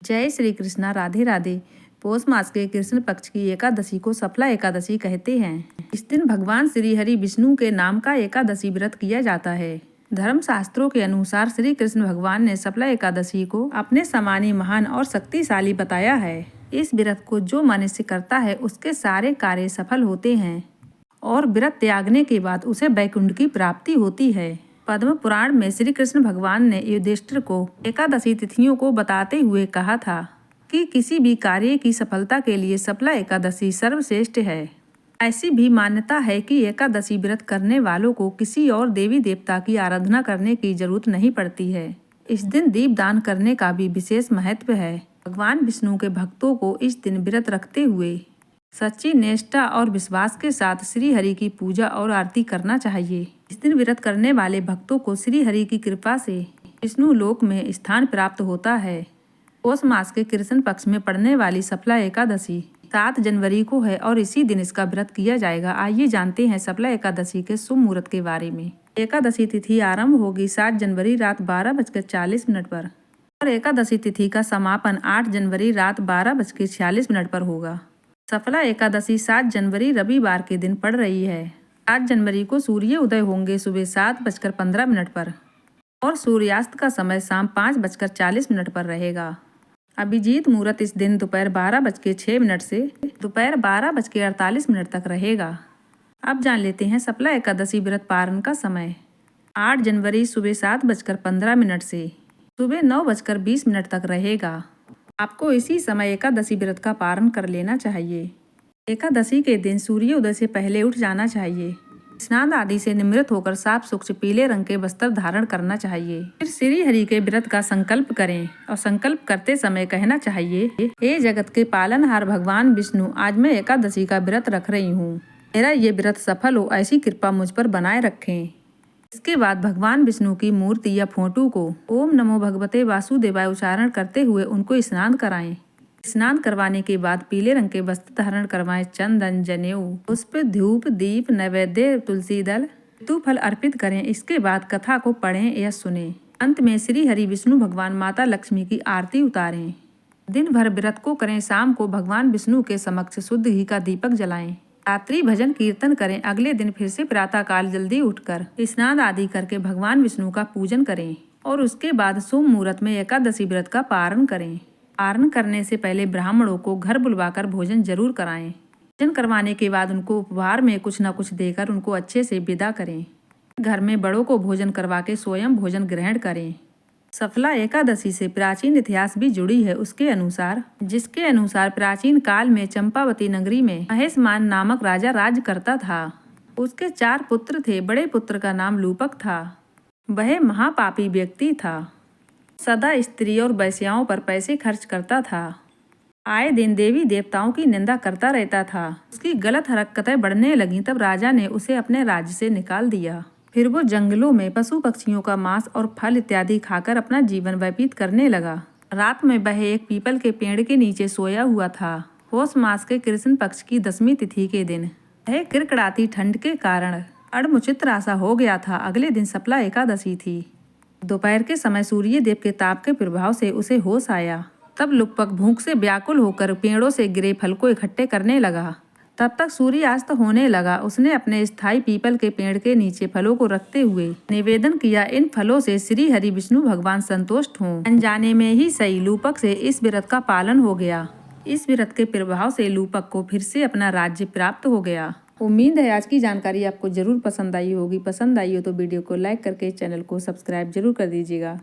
जय श्री कृष्णा, राधे राधे। पौष मास के कृष्ण पक्ष की एकादशी को सफला एकादशी कहते हैं। इस दिन भगवान श्री हरि विष्णु के नाम का एकादशी व्रत किया जाता है। धर्म शास्त्रों के अनुसार श्री कृष्ण भगवान ने सफला एकादशी को अपने समानी महान और शक्तिशाली बताया है। इस व्रत को जो मनुष्य करता है उसके सारे कार्य सफल होते हैं और व्रत त्यागने के बाद उसे वैकुंठ की प्राप्ति होती है। पद्म पुराण में श्री कृष्ण भगवान ने युधिष्ठिर को एकादशी तिथियों को बताते हुए कहा था कि किसी भी कार्य की सफलता के लिए सफला एकादशी सर्वश्रेष्ठ है। ऐसी भी मान्यता है कि एकादशी व्रत करने वालों को किसी और देवी देवता की आराधना करने की जरूरत नहीं पड़ती है। इस दिन दीप दान करने का भी विशेष महत्व है। भगवान विष्णु के भक्तों को इस दिन व्रत रखते हुए सच्ची निष्ठा और विश्वास के साथ श्री हरि की पूजा और आरती करना चाहिए। इस दिन व्रत करने वाले भक्तों को श्री हरि की कृपा से विष्णु लोक में स्थान प्राप्त होता है। पौष मास के कृष्ण पक्ष में पड़ने वाली सफला एकादशी 7 जनवरी को है और इसी दिन इसका व्रत किया जाएगा। आइए जानते हैं सफला एकादशी के शुभ मुहूर्त के बारे में। एकादशी तिथि आरंभ होगी 7 जनवरी रात 12:40 पर और एकादशी तिथि का समापन 8 जनवरी रात 12:46 पर होगा। सफला एकादशी 7 जनवरी रविवार के दिन पड़ रही है। 8 जनवरी को सूर्य उदय होंगे सुबह 7:15 पर और सूर्यास्त का समय शाम 5:40 पर रहेगा। अभिजीत मुहूर्त इस दिन दोपहर 12:06 से दोपहर 12:48 तक रहेगा। अब जान लेते हैं सफला एकादशी व्रत पारण का समय। 8 जनवरी सुबह 7:15 से सुबह 9:20 तक रहेगा। आपको इसी समय एकादशी व्रत का पारण कर लेना चाहिए। एकादशी के दिन सूर्योदय से पहले उठ जाना चाहिए। स्नान आदि से निवृत्त होकर साफ स्वच्छ पीले रंग के वस्त्र धारण करना चाहिए। फिर श्री हरि के व्रत का संकल्प करें और संकल्प करते समय कहना चाहिए, हे जगत के पालनहार भगवान विष्णु, आज मैं एकादशी का व्रत रख रही हूँ। मेरा ये व्रत सफल हो ऐसी कृपा मुझ पर बनाए रखें। इसके बाद भगवान विष्णु की मूर्ति या फोटो को ओम नमो भगवते वासुदेवाय उच्चारण करते हुए उनको स्नान कराएं। स्नान करवाने के बाद पीले रंग के वस्त्र धारण करवाएं। चंदन, जनेऊ, पुष्प, धूप, दीप, नैवेद्य, तुलसी दल, तू फल अर्पित करें। इसके बाद कथा को पढ़ें या सुनें। अंत में श्री हरि विष्णु भगवान माता लक्ष्मी की आरती उतारें। दिन भर व्रत को करें। शाम को भगवान विष्णु के समक्ष शुद्ध घी का दीपक जलाएं। रात्रि भजन कीर्तन करें। अगले दिन फिर से प्रातः काल जल्दी उठकर स्नान आदि करके भगवान विष्णु का पूजन करें और उसके बाद शुभ मुहूर्त में एकादशी व्रत का पारण करें। पारण करने से पहले ब्राह्मणों को घर बुलवाकर भोजन जरूर कराएं। भोजन करवाने के बाद उनको उपहार में कुछ न कुछ देकर उनको अच्छे से विदा करें। घर में बड़ों को भोजन करवा के स्वयं भोजन ग्रहण करें। सफला एकादशी से प्राचीन इतिहास भी जुड़ी है। जिसके अनुसार प्राचीन काल में चंपावती नगरी में महेशमान नामक राजा राज करता था। उसके 4 पुत्र थे। बड़े पुत्र का नाम लूपक था। वह महापापी व्यक्ति था। सदा स्त्री और वेश्याओं पर पैसे खर्च करता था। आए दिन देवी देवताओं की निंदा करता रहता था। उसकी गलत हरकतें बढ़ने लगीं तब राजा ने उसे अपने राज्य से निकाल दिया। फिर वो जंगलों में पशु पक्षियों का मांस और फल इत्यादि खाकर अपना जीवन व्यतीत करने लगा। रात में वह एक पीपल के पेड़ के नीचे सोया हुआ था। पौष मास के कृष्ण पक्ष की 10वीं तिथि के दिन वह किड़किड़ाती ठंड के कारण अड़मुचित सा हो गया था। अगले दिन सफला एकादशी थी। दोपहर के समय सूर्य देव के ताप के प्रभाव से उसे होश आया। तब लुकपक भूख से व्याकुल होकर पेड़ों से गिरे फल को इकट्ठे करने लगा। तब तक सूर्यास्त होने लगा। उसने अपने स्थायी पीपल के पेड़ के नीचे फलों को रखते हुए निवेदन किया, इन फलों से श्री हरि विष्णु भगवान संतुष्ट हों। अनजाने में ही सही लूपक से इस व्रत का पालन हो गया। इस व्रत के प्रभाव से लूपक को फिर से अपना राज्य प्राप्त हो गया। उम्मीद है आज की जानकारी आपको जरूर पसंद आई होगी। पसंद आई हो तो वीडियो को लाइक करके चैनल को सब्सक्राइब जरूर कर दीजिएगा।